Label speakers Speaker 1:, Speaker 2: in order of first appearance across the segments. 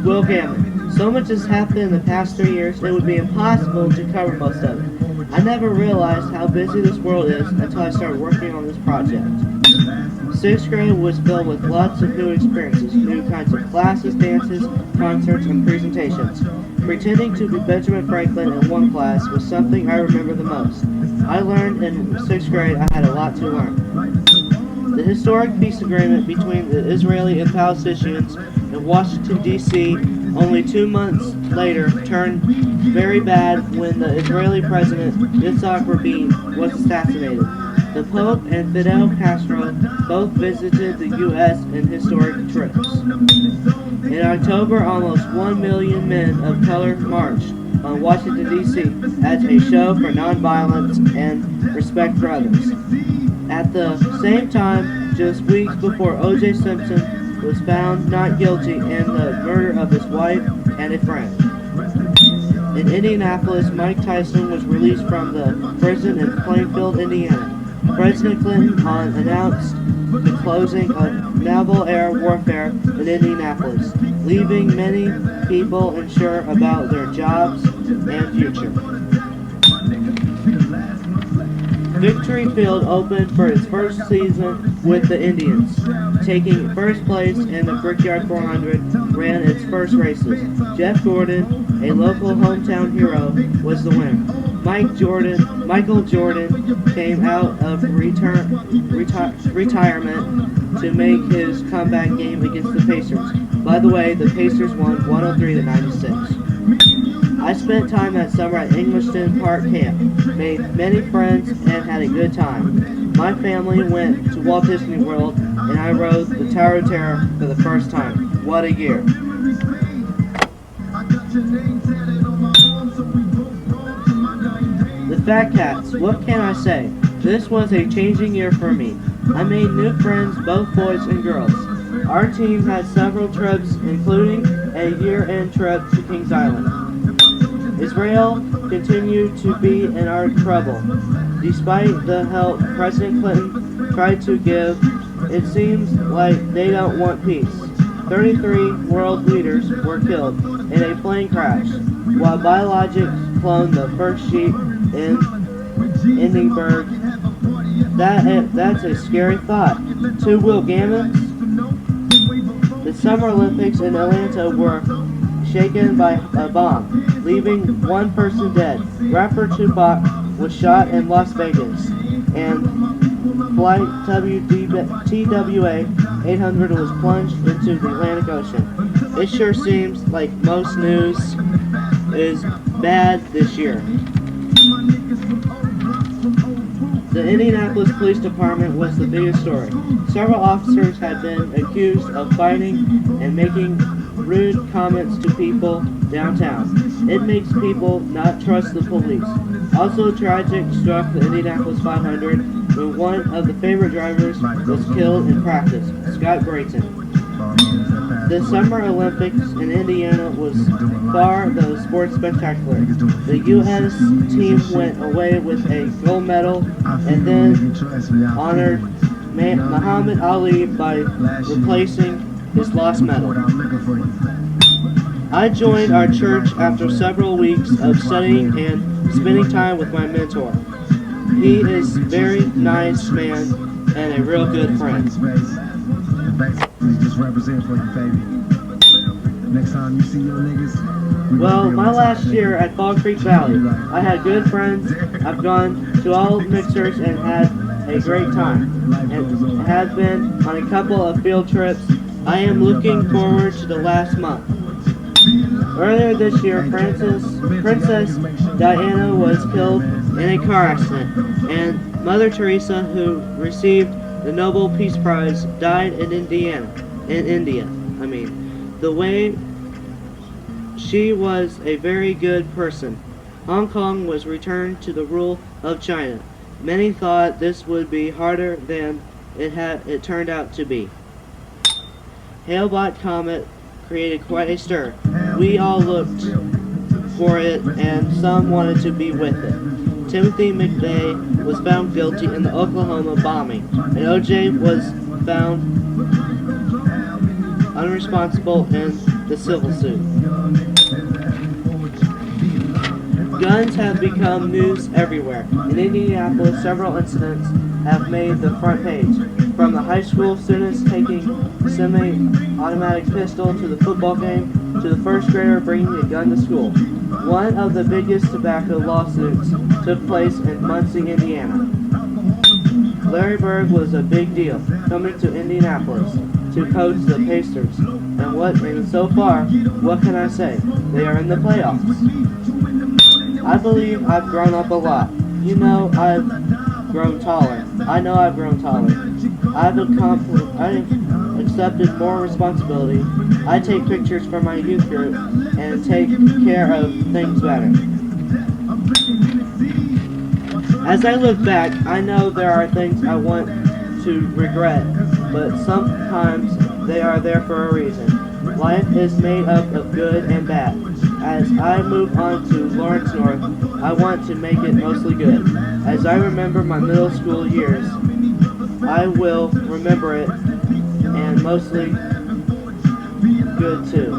Speaker 1: Will Gammon. So much has happened in the past 3 years, it would be impossible to cover most of it. I never realized how busy this world is until I started working on this project. Sixth grade was filled with lots of new experiences, new kinds of classes, dances, concerts, and presentations. Pretending to be Benjamin Franklin in one class was something I remember the most. I learned in sixth grade I had a lot to learn. The historic peace agreement between the Israeli and Palestinians in Washington, D.C. only 2 months later turned very bad when the Israeli president Yitzhak Rabin was assassinated. The Pope and Fidel Castro both visited the U.S. in historic trips. In October, almost 1 million men of color marched on Washington, D.C. as a show for nonviolence and respect for others. At the same time, just weeks before O.J. Simpson was found not guilty in the murder of his wife and a friend. In Indianapolis, Mike Tyson was released from the prison in Plainfield, Indiana. President Clinton announced the closing of naval air warfare in Indianapolis, leaving many people unsure about their jobs and future. Victory Field opened for its first season with the Indians, taking first place in the Brickyard 400, ran its first races. Jeff Gordon, a local hometown hero, was the winner. Michael Jordan came out of retirement to make his comeback game against the Pacers. By the way, the Pacers won 103-96. I spent time that summer at Englishton Park Camp, made many friends, and had a good time. My family went to Walt Disney World, and I rode the Tower of Terror for the first time. What a year. The Fat Cats, what can I say? This was a changing year for me. I made new friends, both boys and girls. Our team had several trips, including a year-end trip to Kings Island. Israel continued to be in our trouble. Despite the help President Clinton tried to give, it seems like they don't want peace. 33 world leaders were killed in a plane crash, while biologics cloned the first sheep in Edinburgh. That's a scary thought. 2 Will Gammons? The Summer Olympics in Atlanta were shaken by a bomb, leaving 1 person dead. Rapper Tupac was shot in Las Vegas, and flight TWA 800 was plunged into the Atlantic Ocean. It sure seems like most news is bad this year. The Indianapolis Police Department was the biggest story. Several officers had been accused of fighting and making rude comments to people downtown. It makes people not trust the police. Also tragic struck the Indianapolis 500 when one of the favorite drivers was killed in practice, Scott Brayton. The Summer Olympics in Indiana was far the sports spectacular. The U.S. team went away with a gold medal and then honored Muhammad Ali by replacing his lost medal. I joined our church after several weeks of studying and spending time with my mentor. He is a very nice man and a real good friend. Well, my last year at Fall Creek Valley, I had good friends. I've gone to all mixers and had a great time, and have been on a couple of field trips. I am looking forward to the last month. Earlier this year, Princess Diana was killed in a car accident, and Mother Teresa, who received the Nobel Peace Prize, died in India. The way she was a very good person. Hong Kong was returned to the rule of China. Many thought this would be harder than it turned out to be. Hale-Bopp Comet created quite a stir. We all looked for it, and some wanted to be with it. Timothy McVeigh was found guilty in the Oklahoma bombing, and O.J. was found unresponsible in the civil suit. Guns have become news everywhere. In Indianapolis, several incidents have made the front page, from the high school students taking semi-automatic pistol to the football game to the first grader bringing a gun to school. One of the biggest tobacco lawsuits took place in Muncie, Indiana. Larry Bird was a big deal, coming to Indianapolis to coach the Pacers. And so far, what can I say? They are in the playoffs. I believe I've grown up a lot. You know, I've grown taller. I know I've grown taller. I've accepted more responsibility. I take pictures from my youth group and take care of things better. As I look back, I know there are things I want to regret, but sometimes they are there for a reason. Life is made up of good and bad. As I move on to Lawrence North, I want to make it mostly good. As I remember my middle school years, I will remember it, and mostly good too.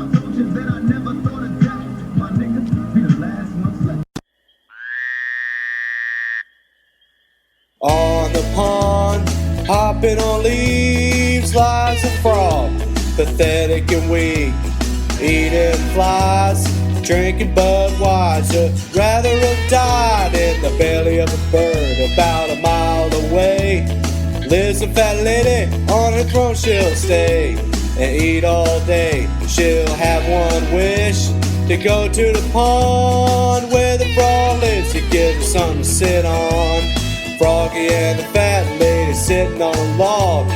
Speaker 2: On the pond, hopping on leaves, lies a frog, pathetic and weak, eating flies, drinking Budweiser. Rather have died in the belly of a bird about a mile away. Lives a fat lady, on her throne she'll stay and eat all day. She'll have one wish, to go to the pond where the frog lives to give her something to sit on. Froggy and the fat lady sitting on a log,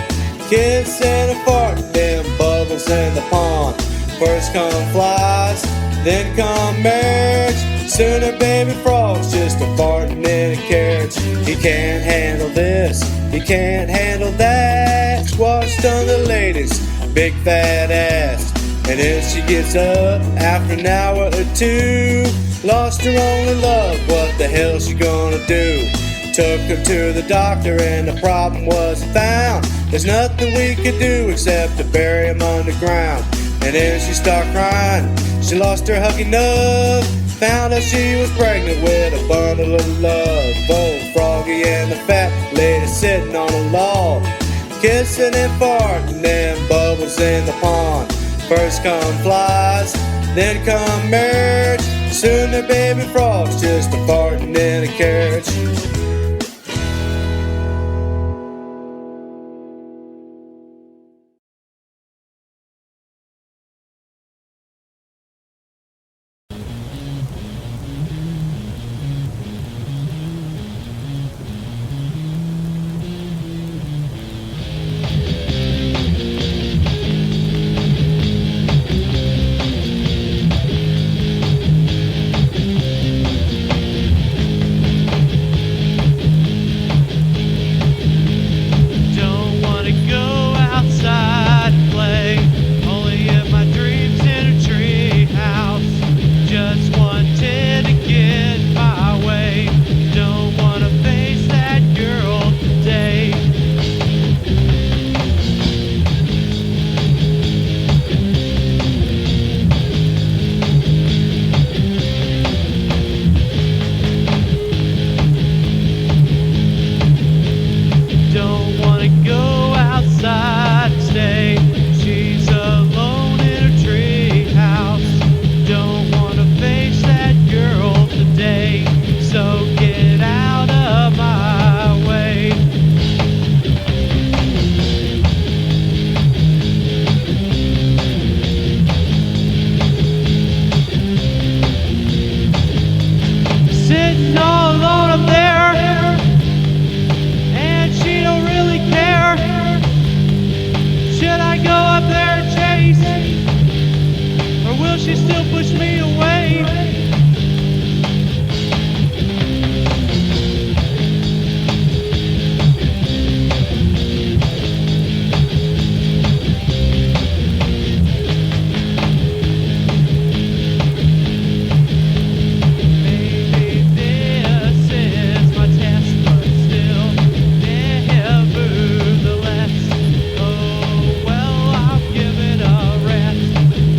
Speaker 2: kissing and farting them bubbles in the pond. First come flies, then come marriage. Sooner baby frog's just a farting in a carriage. He can't handle this, he can't handle that. Squashed on the lady's big fat ass. And if she gets up after an hour or two, lost her only love, what the hell's she gonna do? Took her to the doctor and the problem wasn't found. There's nothing we could do except to bury him underground. And then she started crying, she lost her huggy nub. Found out she was pregnant with a bundle of love. Both Froggy and the fat lady sitting on a log, kissing and farting them bubbles in the pond. First come flies, then come marriage. Soon the baby frog's just a farting in a carriage.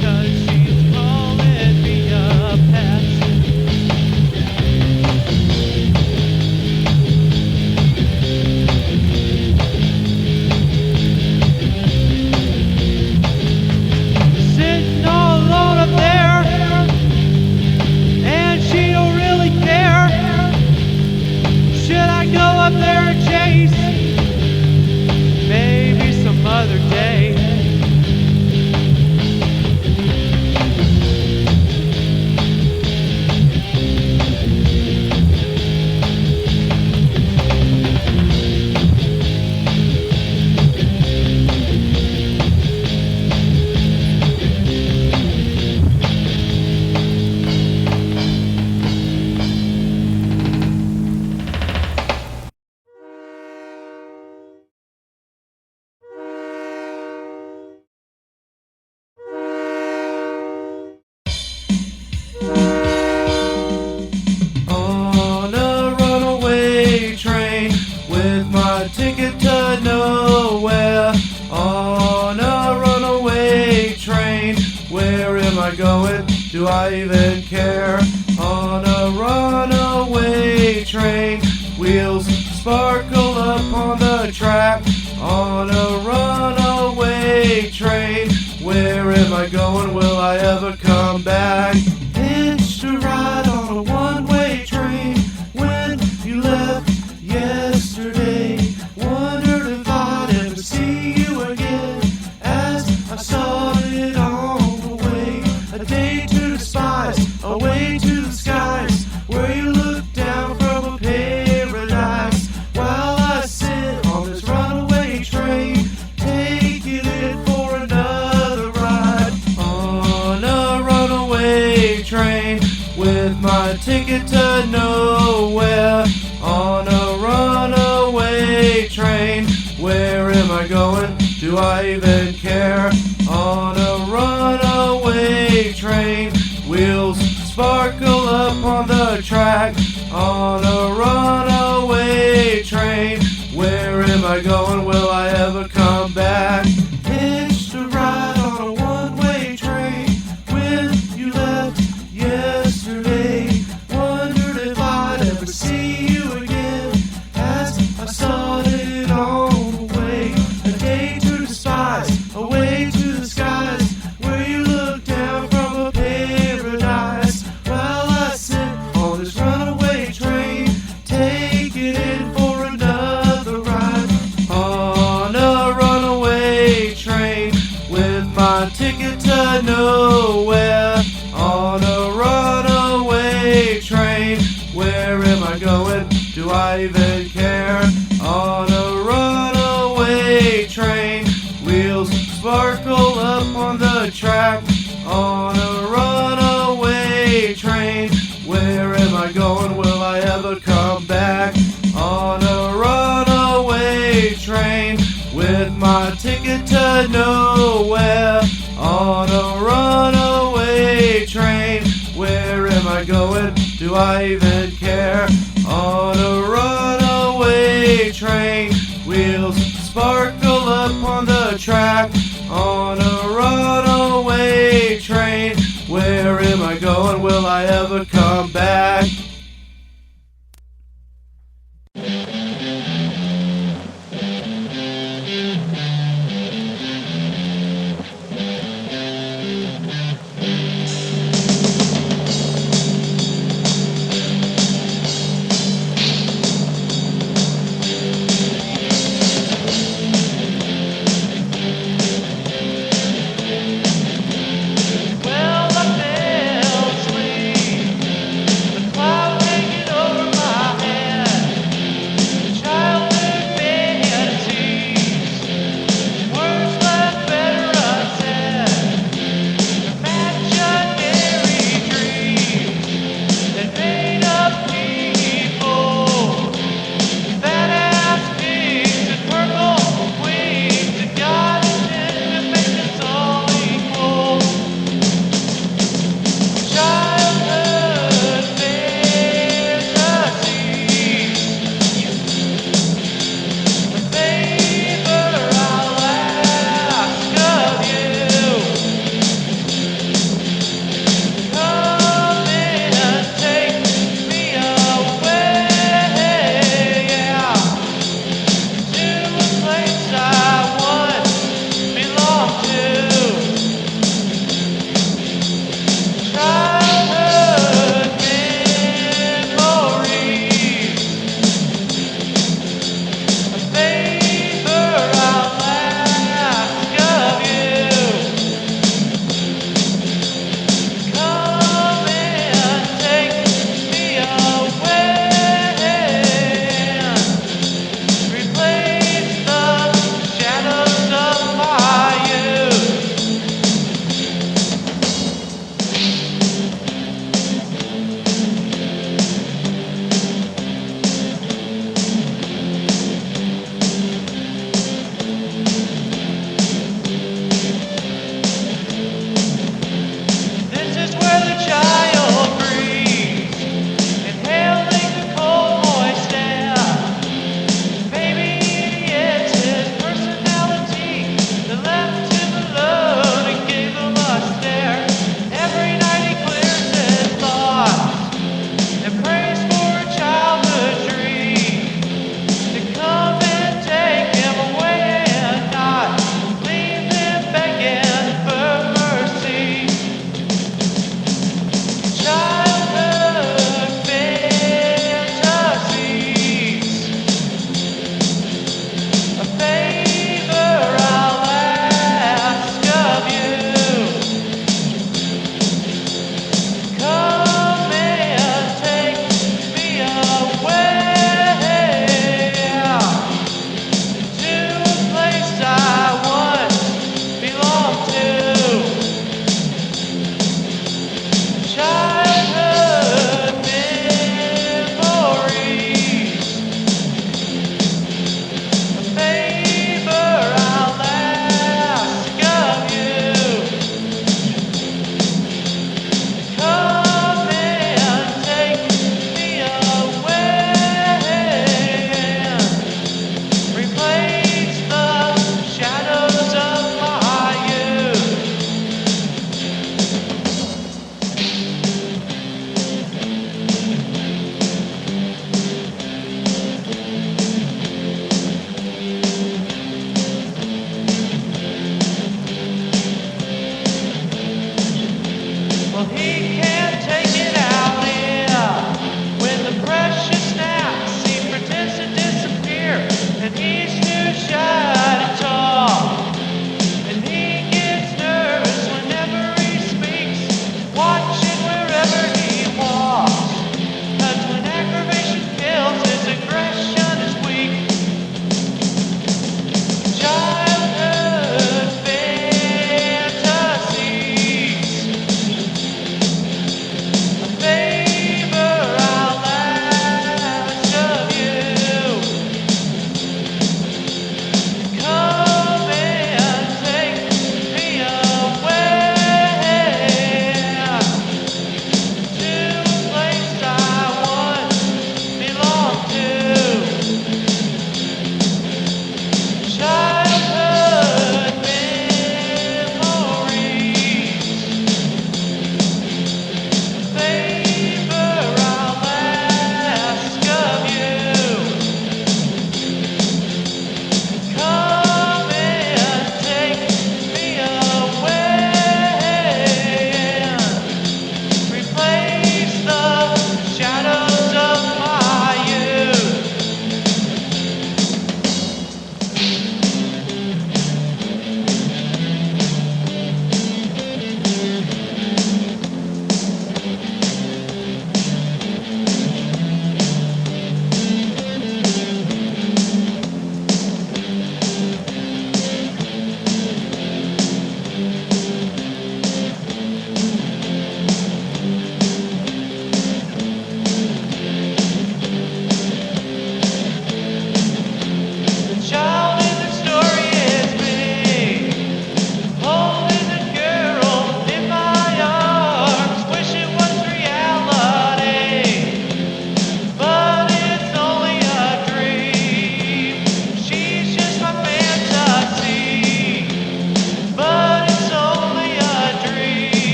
Speaker 3: Cause
Speaker 2: to nowhere on a runaway train. Where am I going? Do I even care? On a runaway train, wheels sparkle up on the track. On a runaway train, where am I going? Will I ever come back? Hitched a ride on a one-way train when you left yesterday. Wondered if I'd ever see you again as I started on the way. A day to despise, a way to the skies, where you look down from a paradise. While I sit on this runaway train, taking it for another ride. On a runaway train, with my ticket to nowhere. On a runaway train, where am I going? Do I even care? On a runaway train, wheels sparkle up on the track. On a runaway train, where am I going? Will I ever come back? Hitched a ride on a one-way train when you left yesterday. Wondered if I'd ever see you again as I started on the way. A day to despise, a way to the skies, where you look down from a paradise. While I sit on this runaway train, taking it for another ride. On a runaway train, with my ticket to nowhere. On a runaway train, where am I going? Do I even care? On a runaway train, wheels sparkle up on the track. On a runaway train, where am I going? Will I ever come back? On a runaway train, with my ticket to nowhere. On a runaway train, where am I going? Do I even care? On a runaway train, wheels sparkle up on the track. On a runaway train, where am I going? Will I ever come back?
Speaker 3: Well, I fell asleep. The clouds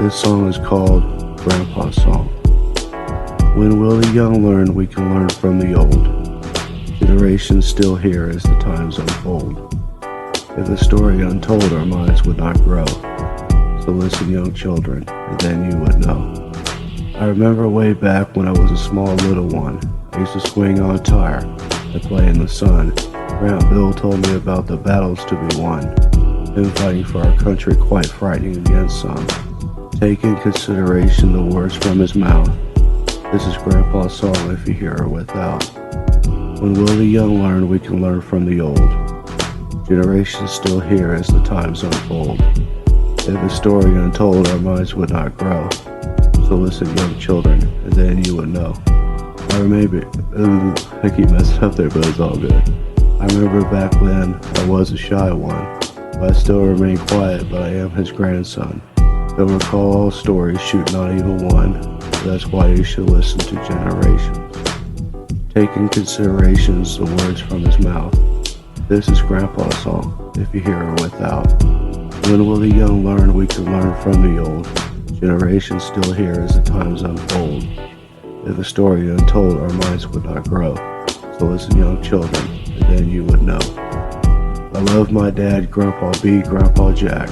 Speaker 3: This song is called Grandpa's Song. When will the young learn we can learn from the old? Generations still hear as the times unfold. If the story untold our minds would not grow. So listen, young children, and then you would know. I remember way back when I was a small little one. I used to swing on a tire and play in the sun. Grandpa Bill told me about the battles to be won. Him fighting for our country, quite frightening against some. Take in consideration the words from his mouth. This is Grandpa's song if you hear her without. When will the young learn we can learn from the old? Generations still hear as the times unfold. If the story untold our minds would not grow. So listen, young children, and then you would know. I remember, I keep messing up there, but it's all good. I remember back when I was a shy one, but I still remain quiet, but I am his grandson. Don't recall all stories, shoot not even one. That's why you should listen to generations. Take in considerations the words from his mouth. This is Grandpa's song, if you hear her without. When will the young learn we can learn from the old? Generations still hear as the times unfold. If a story untold our minds would not grow. So listen, young children, and then you would know. I love my dad, Grandpa B, Grandpa Jack.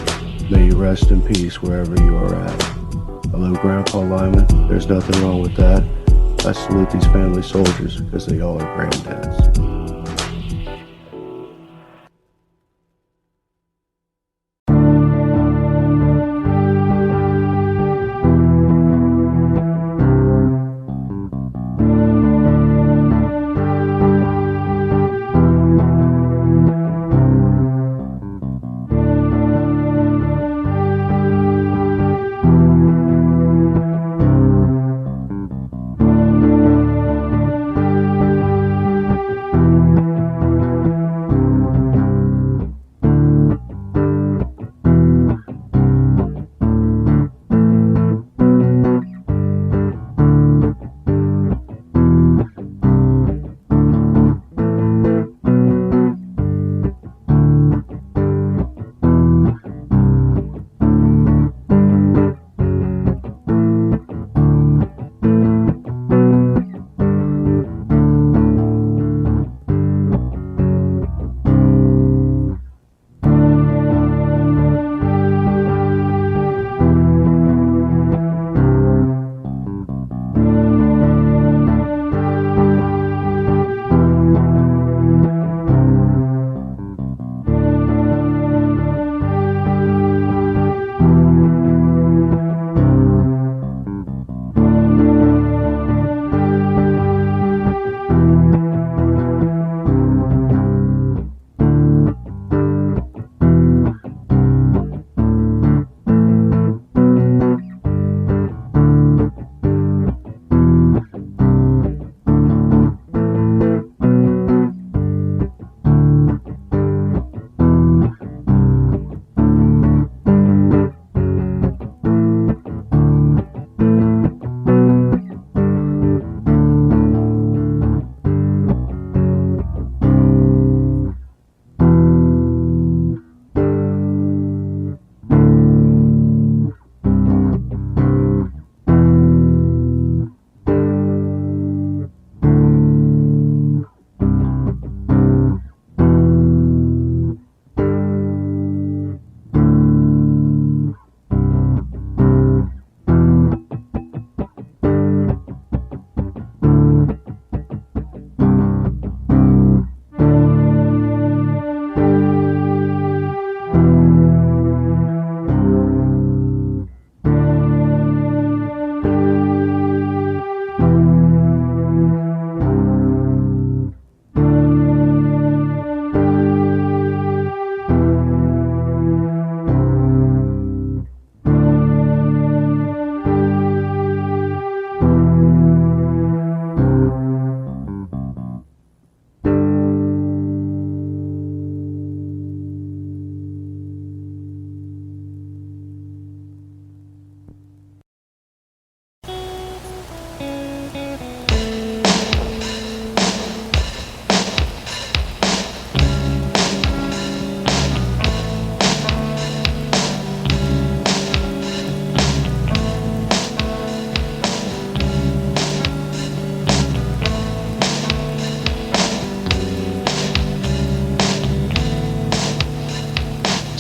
Speaker 3: May you rest in peace wherever you are at. I love Grandpa Lyman, there's nothing wrong with that. I salute these family soldiers because they all are granddads.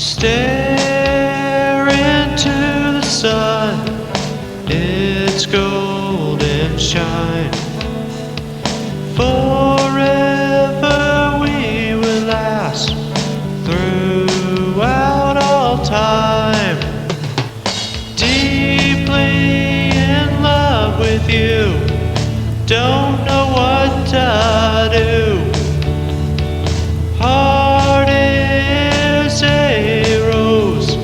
Speaker 4: Stare into the sun, its golden shine. Forever we will last throughout all time. Deeply in love with you, don't know what to do. Heart is a rose,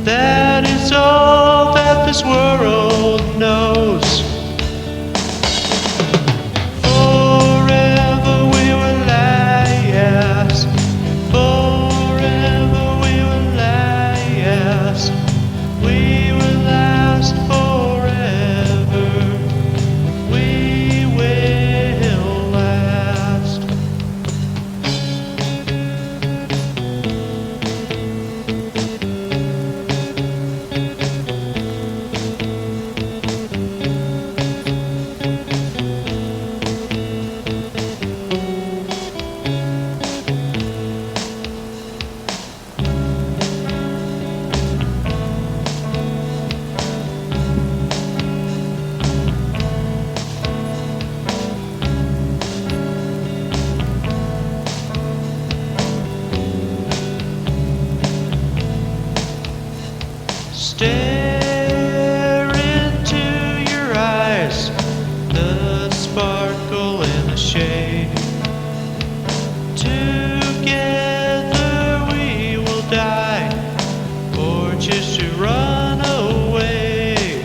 Speaker 4: that is all that this world knows. Forever we will last, forever we will last, we will last forever, we will last. Stare into your eyes, the sparkle in the shade. Together we will die, or just to run away.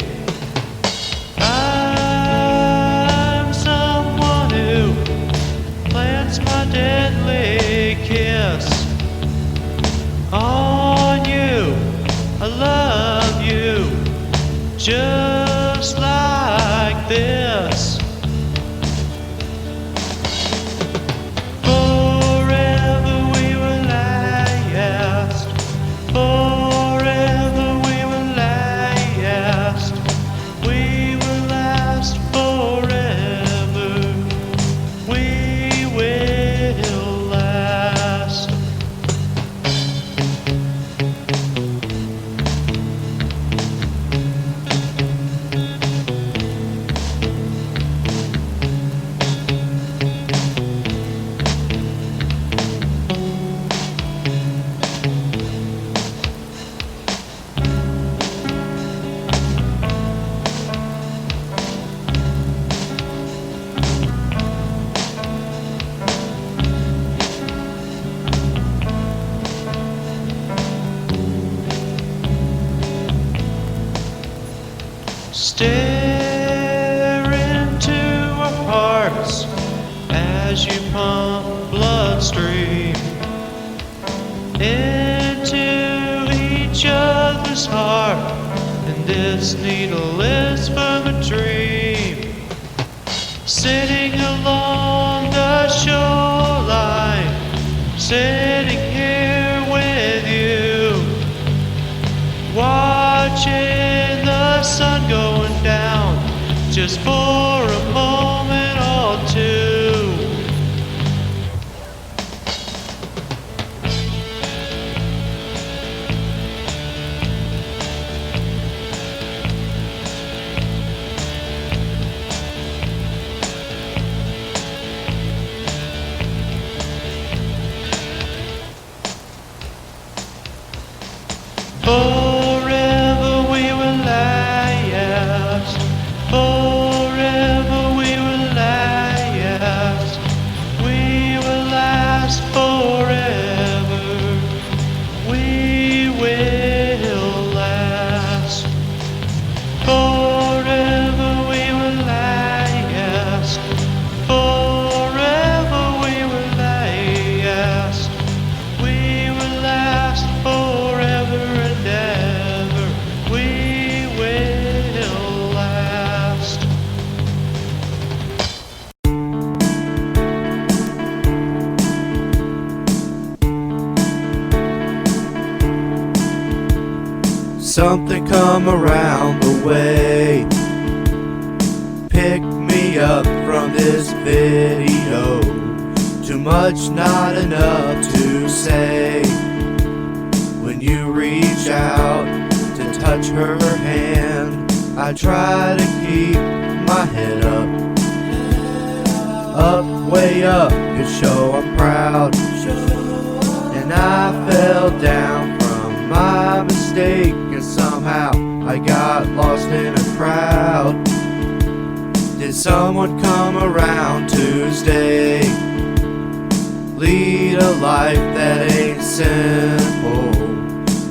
Speaker 4: I'm someone who plants my deadly kiss on you. I love you just like this. Forever we will last, forever we will last, we will last forever, we will last. Stare into our hearts as you pump bloodstream into each other's heart, and this needle is for the dream. Sitting along the shoreline, sitting here with you, watching the sun going down, just for a moment or two. Forever we will last, forever we will last, we will last forever, we will last. Forever we will last, forever we will last, we will last forever and ever, we will last.
Speaker 2: Something come around the way, pick me up from this video. Too much, not enough to say. When out to touch her hand, I try to keep my head up, way up, to show I'm proud. And I fell down from my mistake, and somehow I got lost in a crowd. Did someone come around to stay? Lead a life that ain't simple.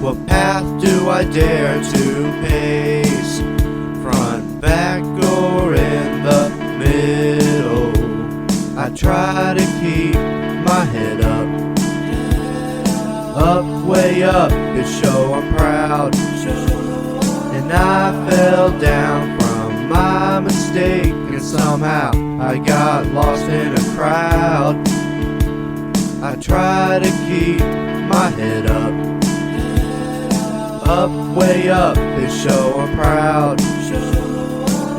Speaker 2: What path do I dare to pace? Front, back, or in the middle? I try to keep my head up, way up, to show I'm proud. And I fell down from my mistake, and somehow I got lost in a crowd. I try to keep my head up, way up, to show I'm proud.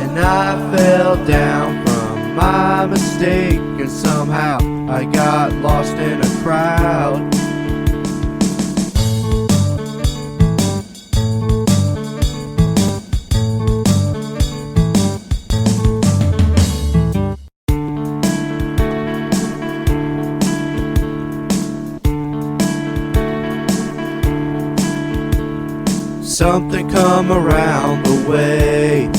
Speaker 2: And I fell down from my mistake, and somehow I got lost in a crowd. Something come around the way,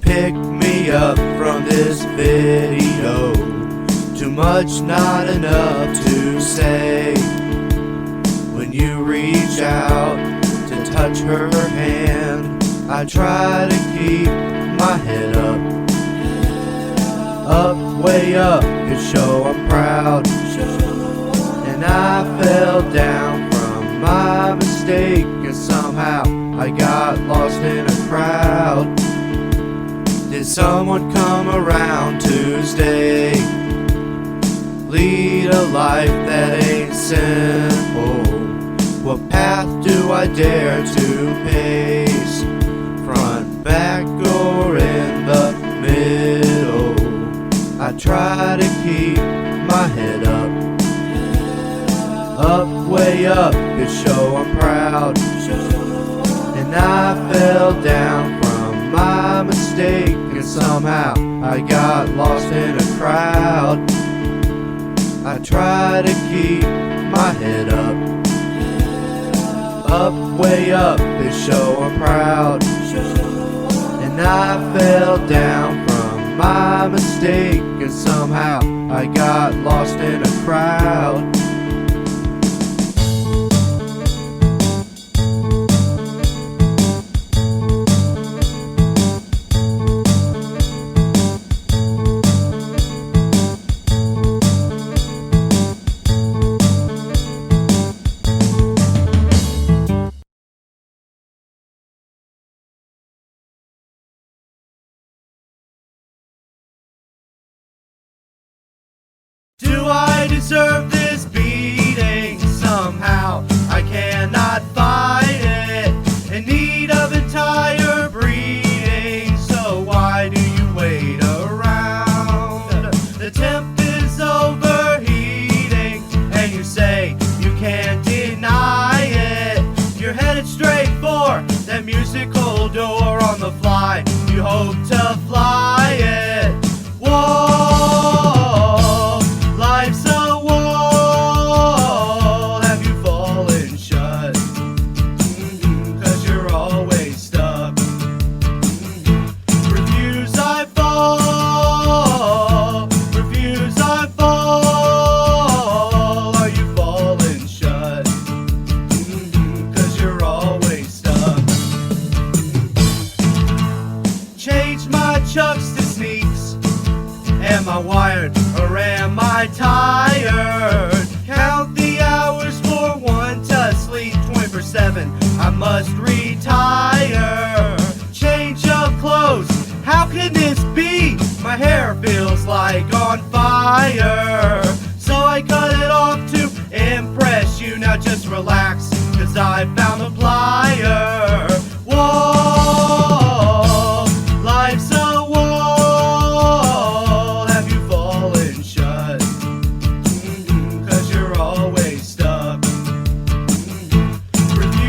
Speaker 2: pick me up from this video. Too much, not enough to say. When you reach out to touch her hand, I try to keep my head up, way up, to show I'm proud. And I fell down from my mistake, and somehow I got lost in a crowd. Did someone come around to stay? Lead a life that ain't simple. What path do I dare to pace? Front, back, or in the middle? I try to keep my head up, way up, to show I'm proud. And I fell down from my mistake, and somehow I got lost in a crowd. I try to keep my head up, way up, to show I'm proud. And I fell down from my mistake, and somehow I got lost in a crowd. Do I deserve this beating? Somehow I cannot fight it. In need of entire breeding, so why do you wait around? The temp is overheating, and you say you can't deny it. You're headed straight for that musical door on the fly. You hope to fly it. Whoa, life's a wall. Have you fallen shut? 'Cause you're always stuck. Refuse I fall. Refuse I fall. Are you falling shut? 'Cause you're always stuck. Change my chucks to sneaks. Am I wired or am I tired? Count the hours for one to sleep 24/7. I must retire. Change of clothes. How can this be? My hair feels like on fire. So I cut it off to impress you. Now just relax, 'cause I found a plier. Whoa, life's a wall. Have you fallen shut? 'Cause you're always stuck. Refuse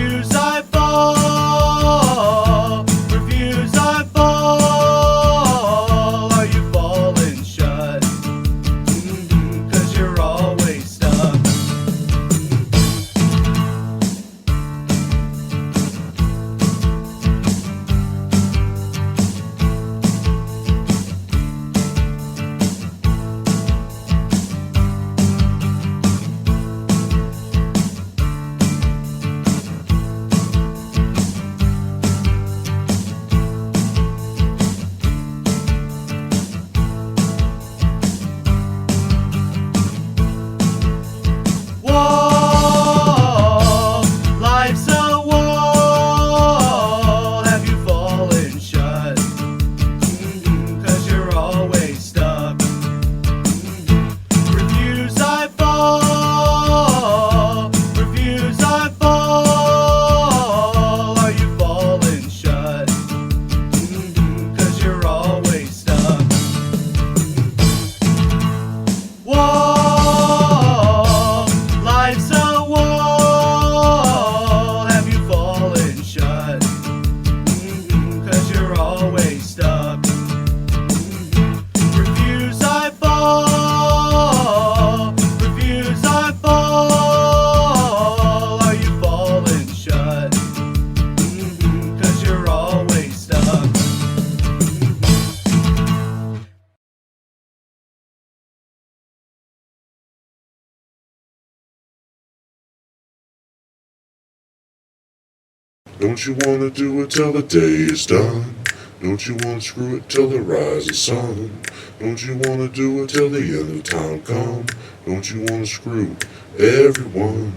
Speaker 5: Don't you wanna do it till the day is done? Don't you wanna screw it till the rising sun? Don't you wanna do it till the end of time come? Don't you wanna screw everyone?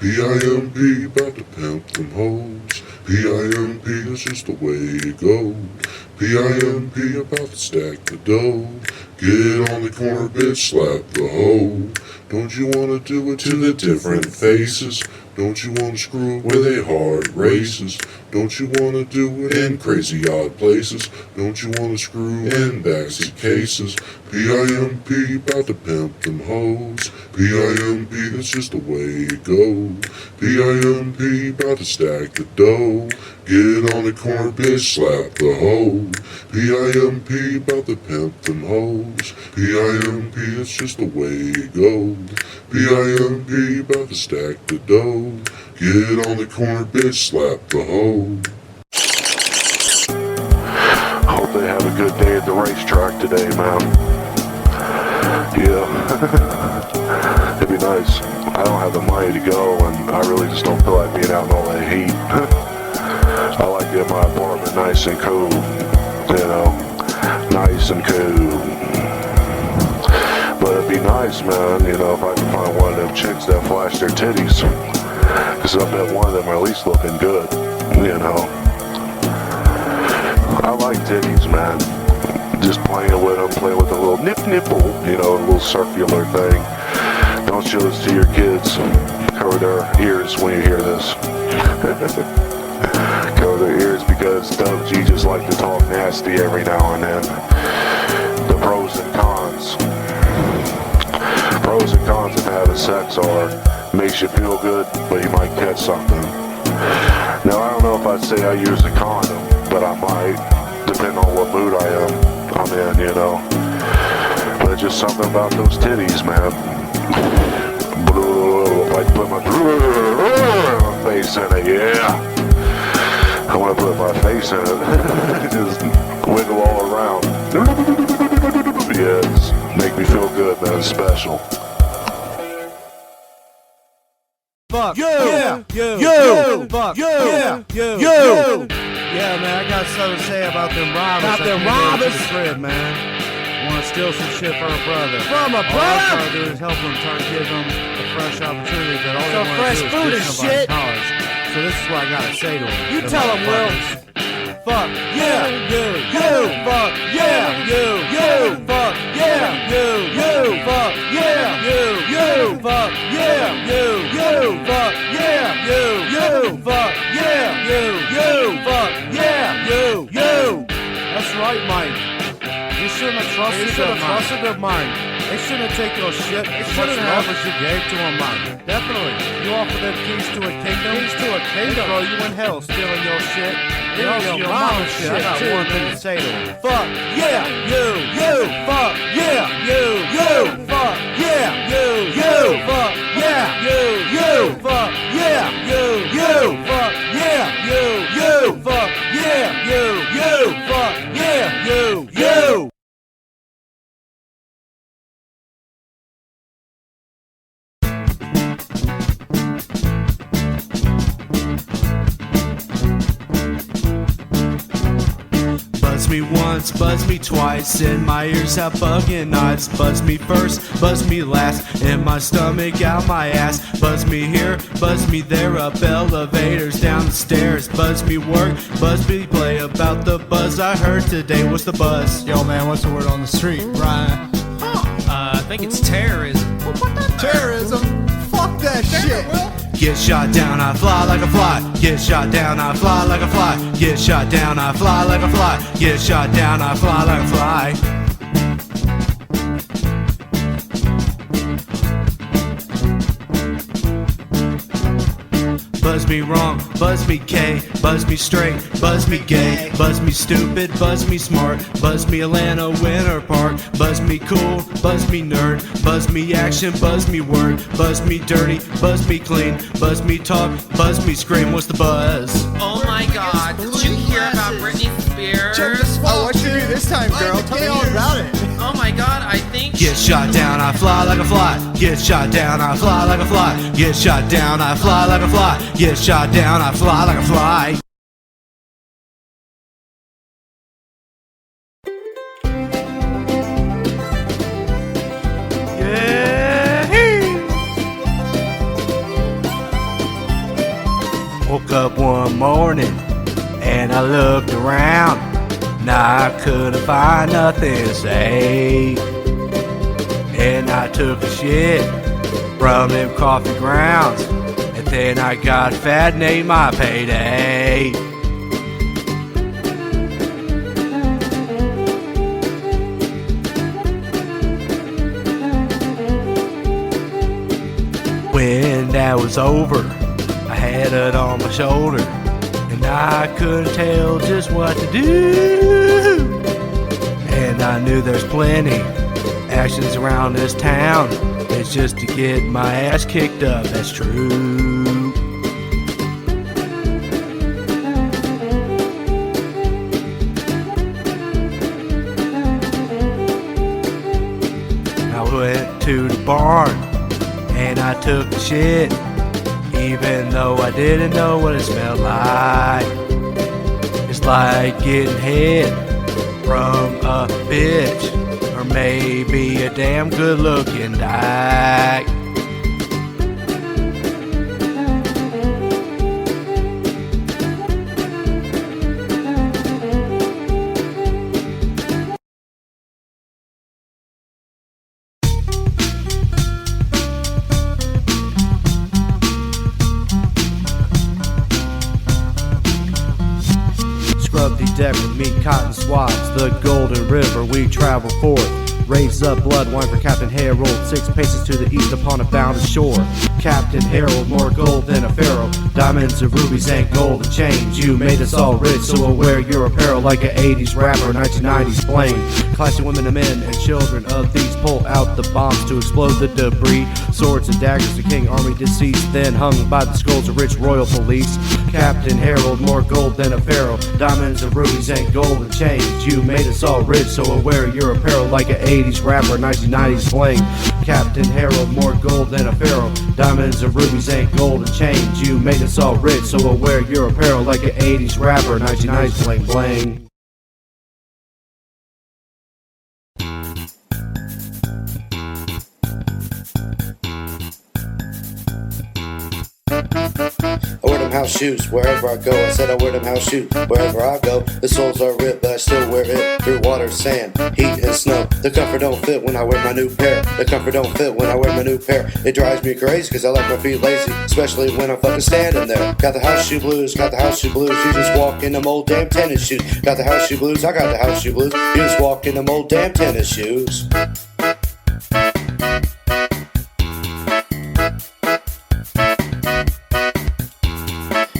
Speaker 5: P.I.M.P. about to pimp them hoes. P.I.M.P. that's just the way it goes. P.I.M.P. about to stack the dough. Get on the corner, bitch, slap the hoe. Don't you wanna do it to the different faces? Don't you wanna screw with they hard races? Don't you wanna do it in crazy odd places? Don't you wanna screw in backseat cases? P.I.M.P. about to pimp them hoes. P.I.M.P. that's just the way it goes. P.I.M.P. about to stack the dough. Get on the corner, bitch, slap the hoe. P.I.M.P. about to pimp them hoes. P.I.M.P. that's just the way it goes. P.I.M.P. about to stack the dough. Get on the corner, bitch, slap the hoe.
Speaker 3: Hope they have a good day at the racetrack today, man. Yeah. It'd be nice. I don't have the money to go, and I really just don't feel like being out in all that heat. I like to get my apartment nice and cool. You know, nice and cool. But it'd be nice, man, you know, if I could find one of them chicks that flash their titties. Because I bet one of them are at least looking good, you know. I like titties, man. Just playing with them, playing with a little nipple, you know, a little circular thing. Don't show this to your kids. Cover their ears when you hear this. Cover their ears because Doug G just like to talk nasty every now and then. The pros and cons. Pros and cons of having sex are makes you feel good, but you might catch something. Now I don't know if I'd say I use a condom, but I might, depending on what mood I'm in, you know. But just something about those titties, man. Like put my face in it, yeah. I want to put my face in it. Just wiggle all around. Yes, make me feel good, man. Special.
Speaker 6: Fuck.
Speaker 2: Yo.
Speaker 6: Yeah.
Speaker 2: Yo.
Speaker 6: Fuck.
Speaker 2: Yo.
Speaker 6: Yeah.
Speaker 2: Yo.
Speaker 6: Yeah, man, I got something to say about them robbers.
Speaker 2: About them
Speaker 6: that came into
Speaker 2: robbers?
Speaker 6: the crib, man. Want to steal some shit from a brother.
Speaker 2: From a
Speaker 6: All I'm
Speaker 2: brother?
Speaker 6: trying to do is help them, try to give them a fresh opportunity that all they
Speaker 2: Some
Speaker 6: want
Speaker 2: fresh
Speaker 6: to do
Speaker 2: food
Speaker 6: is
Speaker 2: and
Speaker 6: get somebody
Speaker 2: shit.
Speaker 6: college. So this is what I gotta say to them.
Speaker 2: You tell 'em, Will.
Speaker 6: Fuck.
Speaker 2: Yeah. You.
Speaker 6: Fuck.
Speaker 2: Yeah. You.
Speaker 6: Fuck.
Speaker 2: Yeah. You.
Speaker 6: Fuck.
Speaker 2: Yeah.
Speaker 6: You. Fuck.
Speaker 2: Yeah.
Speaker 6: You. Fuck.
Speaker 2: You.
Speaker 6: Fuck.
Speaker 2: You.
Speaker 6: Fuck.
Speaker 2: You.
Speaker 6: That's right, Mike. You shouldn't have trusted them, Mike. They shouldn't have taken your shit. They shouldn't have as you gave to them, Mike. Definitely. You offer them keys to a kingdom. They throw you in hell stealing your shit. You know, your mama's shit. I got one thing to say to them.
Speaker 2: Fuck yeah, you, fuck yeah, you, fuck yeah, you, fuck yeah, you, fuck yeah, you, fuck yeah, you, fuck yeah, you, fuck yeah, you.
Speaker 4: Buzz me once, buzz me twice, and my ears have bugging eyes. Buzz me first, buzz me last, in my stomach, out my ass. Buzz me here, buzz me there, up elevators, down the stairs. Buzz me work, buzz me play, about the buzz I heard today. What's the buzz?
Speaker 7: Yo, man, what's the word on the street, Ryan?
Speaker 8: I think it's terrorism.
Speaker 7: Terrorism? Fuck that shit!
Speaker 4: Get shot down, I fly like a fly. Get shot down, I fly like a fly. Get shot down, I fly like a fly. Get shot down, I fly like a fly. Buzz me wrong, buzz me K, buzz me straight, buzz me gay, buzz me stupid, buzz me smart, buzz me Atlanta Winter Park, buzz me cool, buzz me nerd, buzz me action, buzz me word, buzz me dirty, buzz me clean, buzz me talk, buzz me scream. What's the buzz?
Speaker 8: Oh my god, did you hear about Britney Spears?
Speaker 7: Oh, what'd you do this time, girl? Tell me all about it.
Speaker 8: Oh my god, I think
Speaker 4: Get shot down, I fly like a fly. Get shot down, I fly like a fly. Get shot down, I fly like a fly. Get shot down, I fly like a fly. Woke up one morning and I looked around. Now I couldn't find nothing to say. And I took a shit from them coffee grounds. And then I got fat and ate my payday. When that was over, I had it on my shoulder, and I couldn't tell just what to do. And I knew there's plenty actions around this town. It's just to get my ass kicked up, that's true. I went to the barn and I took a shit, even though I didn't know what it smelled like. It's like getting hit from a bitch, or maybe a damn good looking dyke. Scrub the deck with meat, cotton swabs, the Golden River we travel forth. Raise up blood wine for Captain Harold, 6 paces to the east upon a bounded shore. Captain Harold, more gold than a pharaoh, diamonds and rubies and golden chains. You made us all rich, so we'll wear your apparel like an 80s rapper, 1990s flame. Classy women and men and children of these pull out the bombs to explode the debris. Swords and daggers, the king army deceased, then hung by the skulls of rich royal police. Captain Harold, more gold than a pharaoh, diamonds and rubies and golden chains. You made us all rich, so we'll wear your apparel like an 80s rapper, 1990s fling. Captain Harold, more gold than a pharaoh, diamonds and rubies and golden chains. You made us all rich, so we'll wear your apparel like an 80s rapper, 1990s bling bling.
Speaker 2: I wear them house shoes wherever I go. I said I wear them house shoes wherever I go. The soles are ripped, but I still wear it through water, sand, heat, and snow. The comfort don't fit when I wear my new pair. The comfort don't fit when I wear my new pair. It drives me crazy cause I like my feet lazy, especially when I'm fucking standing there. Got the house shoe blues, got the house shoe blues. You just walk in them old damn tennis shoes. Got the house shoe blues, I got the house shoe blues. You just walk in them old damn tennis shoes.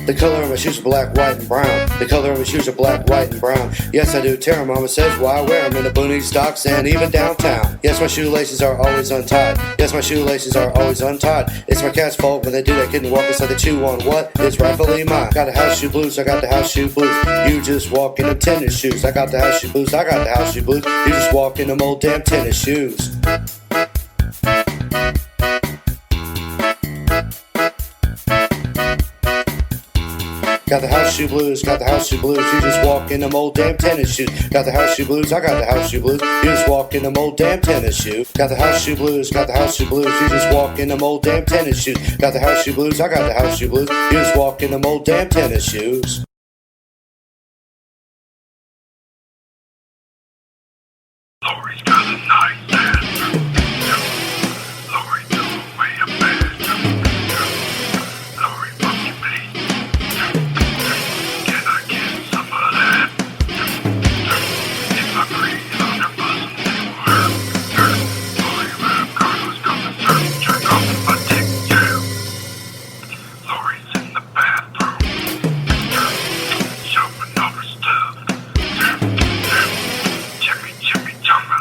Speaker 2: The color of my shoes are black, white, and brown. The color of my shoes are black, white, and brown. Yes, I do tear them. Mama says why I wear them in the boonies, stocks, and even downtown. Yes, my shoelaces are always untied. Yes, my shoelaces are always untied. It's my cat's fault when they do that kid and walk inside the chew on what is rightfully mine. Got the house shoe blues, I got the house shoe blues. You just walk in them tennis shoes. I got the house shoe blues, I got the house shoe blues. You just walk in them old damn tennis shoes. Got the house shoe blues, got the house shoe blues. You just walk in them old damn tennis shoes. Got the house shoe blues, I got the house shoe blues. You just walk in them old damn tennis shoes. Got the house shoe blues, got the house shoe blues. You just walk in them old damn tennis shoes. Got the house shoe blues, I got the house shoe blues. You just walk in them old damn tennis shoes.
Speaker 5: Lori's got a nice ass. Lori threw away a bed. Lori fucking me. Can I get some of that? If I breathe on her bosom, it will hurt. Lori around Carlos coming through. Check off my dick, yeah. Lori's in the bathroom. Showing off her stuff. Jimmy, Jimmy, Jumma.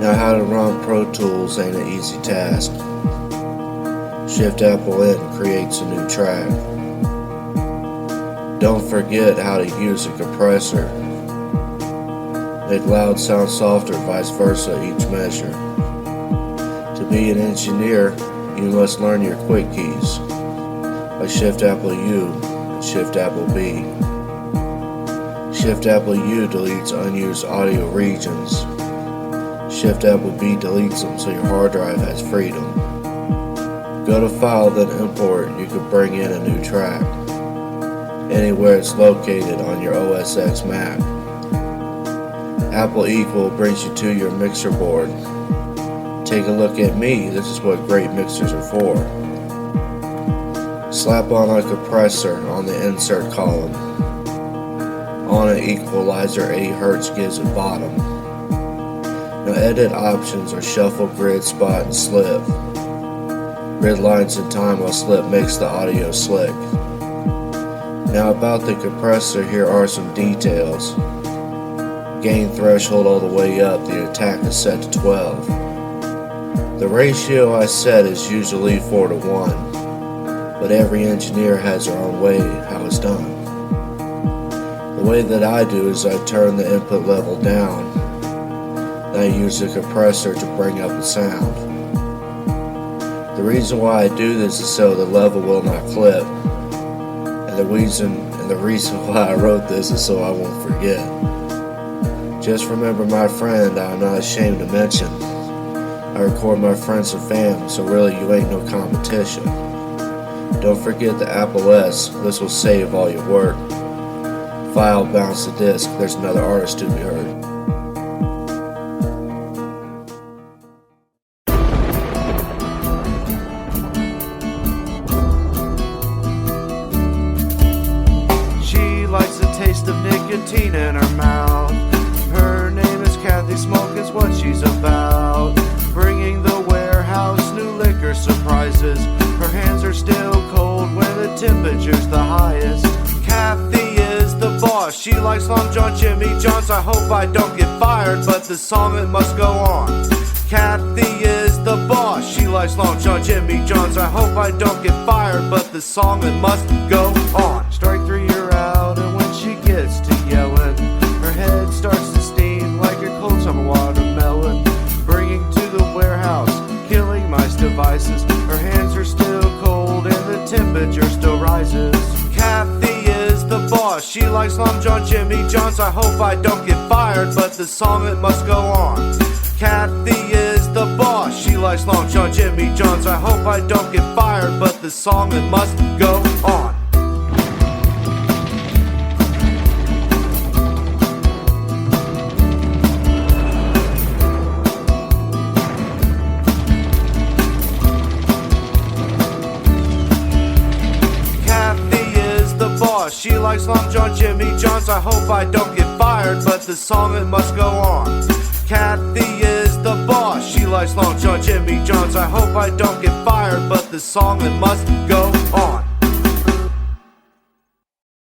Speaker 3: Now how to run Pro Tools ain't an easy task. Shift Apple in creates a new track. Don't forget how to use a compressor. Make loud sound softer, vice versa, each measure. To be an engineer, you must learn your quick keys, like Shift Apple U and Shift Apple B. Shift Apple U deletes unused audio regions. Shift Apple B deletes them so your hard drive has freedom. Go to File, then Import. You can bring in a new track anywhere it's located on your OS X Mac. Apple Equal brings you to your mixer board. Take a look at me, this is what great mixers are for. Slap on a compressor on the insert column. On an equalizer, 8 Hz gives a bottom. Now edit options are shuffle, grid, spot, and slip. Grid lines in time while slip makes the audio slick. Now about the compressor, here are some details. Gain threshold all the way up, the attack is set to 12. The ratio I set is usually 4:1, but every engineer has their own way how it's done. The way that I do is I turn the input level down, then I use the compressor to bring up the sound. The reason why I do this is so the level will not clip, and the reason why I wrote this is so I won't forget. Just remember, my friend, I'm not ashamed to mention, I record my friends and fam, so really you ain't no competition. Don't forget the Apple S, this will save all your work. File, bounce the disc, there's another artist to be heard.
Speaker 4: She likes the taste of nicotine in her mouth. Her name is Kathy, smoke is what she's about. Bringing the warehouse new liquor surprises. Her hands are still cold when the temperature's the highest. Kathy is the boss, she likes Long John, Jimmy John's. I hope I don't get fired, but the song it must go on. Kathy is the boss, she likes Long John, Jimmy John's. I hope I don't get fired, but the song it must go on. Strike 3, you're out, and when she gets to yelling, her head starts to steam like a cold summer watermelon. Bringing to the warehouse, killing mice devices. Her hands are still cold and the temperature still rises. Kathy is the boss, she likes Long John, Jimmy John's. I hope I don't get fired, but the song it must go on. Kathy is the boss, she likes Long John, Jimmy John's. I hope I don't get fired, but the song it must go on. She likes Long John, Jimmy John's. I hope I don't get fired, but the song it must go on. Kathy is the boss, she likes Long John, Jimmy John's. I hope I don't get fired, but the song it must go on.